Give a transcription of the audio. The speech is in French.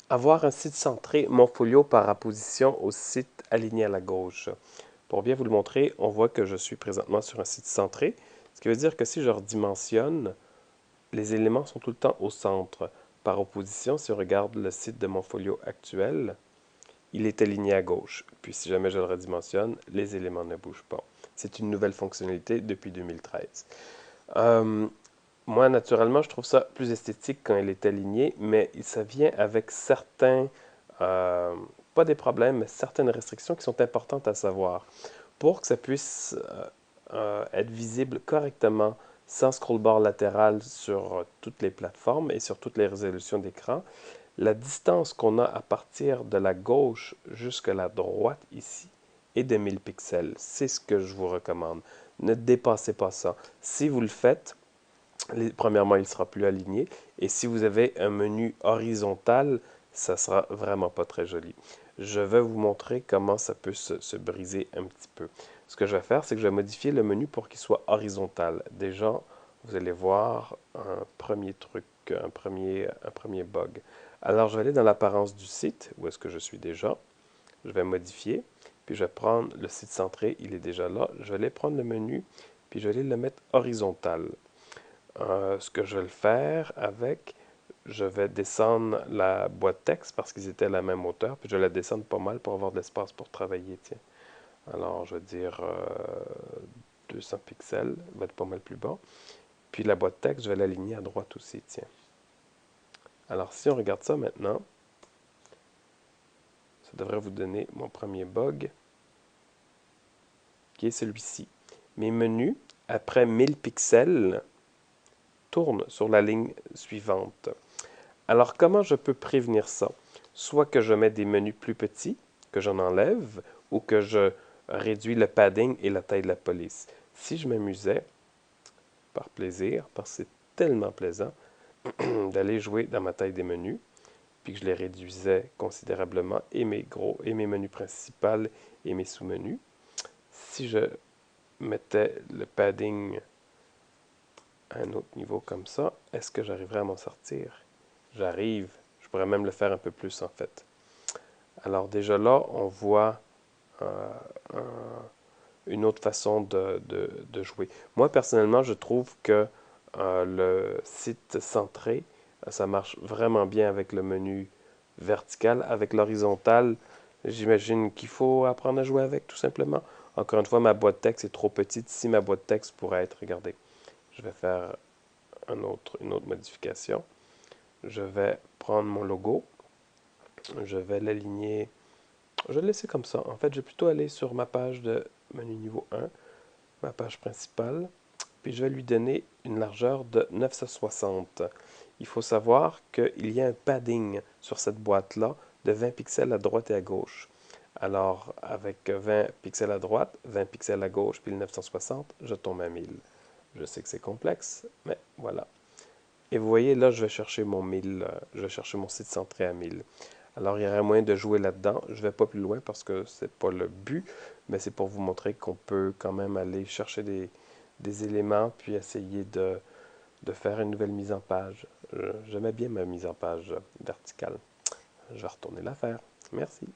Avoir un site centré, mon folio par opposition au site aligné à la gauche. Pour bien vous le montrer, on voit que je suis présentement sur un site centré, ce qui veut dire que si je redimensionne, les éléments sont tout le temps au centre. Par opposition, si on regarde le site de mon folio actuel, il est aligné à gauche. Puis si jamais je le redimensionne, les éléments ne bougent pas. C'est une nouvelle fonctionnalité depuis 2013. Euh, Moi, naturellement, je trouve ça plus esthétique quand elle est alignée, mais ça vient avec certains, euh, pas des problèmes, mais certaines restrictions qui sont importantes à savoir. Pour que ça puisse être visible correctement sans scrollbar latéral sur toutes les plateformes et sur toutes les résolutions d'écran, la distance qu'on a à partir de la gauche jusqu'à la droite ici est de 1000 pixels. C'est ce que je vous recommande. Ne dépassez pas ça. Si vous le faites, premièrement, il sera plus aligné. Et si vous avez un menu horizontal, ça sera vraiment pas très joli. Je vais vous montrer comment ça peut se briser un petit peu. Ce que je vais faire, c'est que je vais modifier le menu pour qu'il soit horizontal. Déjà, vous allez voir un premier truc, un premier bug. Alors, je vais aller dans l'apparence du site, où est-ce que je suis déjà. Je vais modifier, puis je vais prendre le site centré, il est déjà là. Je vais aller prendre le menu, puis je vais aller le mettre horizontal. Ce que je vais le faire avec, je vais descendre la boîte texte parce qu'ils étaient à la même hauteur, puis je vais la descendre pas mal pour avoir de l'espace pour travailler, tiens. Alors, je vais dire 200 pixels, va être pas mal plus bas. Puis la boîte texte, je vais l'aligner à droite aussi, tiens. Alors, si on regarde ça maintenant, ça devrait vous donner mon premier bug, qui est celui-ci. Mes menus, après 1000 pixels, tournent sur la ligne suivante. Alors, comment je peux prévenir ça? Soit que je mets des menus plus petits, que j'en enlève, ou que je réduis le padding et la taille de la police. Si je m'amusais, par plaisir, parce que c'est tellement plaisant, d'aller jouer dans ma taille des menus, puis que je les réduisais considérablement, et mes gros, et mes menus principaux, et mes sous-menus. Si je mettais le padding à un autre niveau comme ça, est-ce que j'arriverais à m'en sortir? J'arrive. Je pourrais même le faire un peu plus en fait. Alors déjà là, on voit euh, une autre façon de jouer. Moi, personnellement, je trouve que le site centré, ça marche vraiment bien avec le menu vertical. Avec l'horizontal, j'imagine qu'il faut apprendre à jouer avec, tout simplement. Encore une fois, ma boîte texte est trop petite. Si ma boîte texte pourrait être, regardez, je vais faire une autre modification. Je vais prendre mon logo, je vais l'aligner. Je vais le laisser comme ça. En fait, je vais plutôt aller sur ma page de menu niveau 1, ma page principale, puis je vais lui donner une largeur de 960. Il faut savoir qu'il y a un padding sur cette boîte-là de 20 pixels à droite et à gauche. Alors, avec 20 pixels à droite, 20 pixels à gauche, puis le 960, je tombe à 1000. Je sais que c'est complexe, mais voilà. Et vous voyez, là, je vais chercher mon 1000, je vais chercher mon site centré à 1000. Alors, il y aurait moyen de jouer là-dedans. Je ne vais pas plus loin parce que c'est pas le but, mais c'est pour vous montrer qu'on peut quand même aller chercher des éléments puis essayer de faire une nouvelle mise en page. J'aimais bien ma mise en page verticale. Je vais retourner la faire. Merci.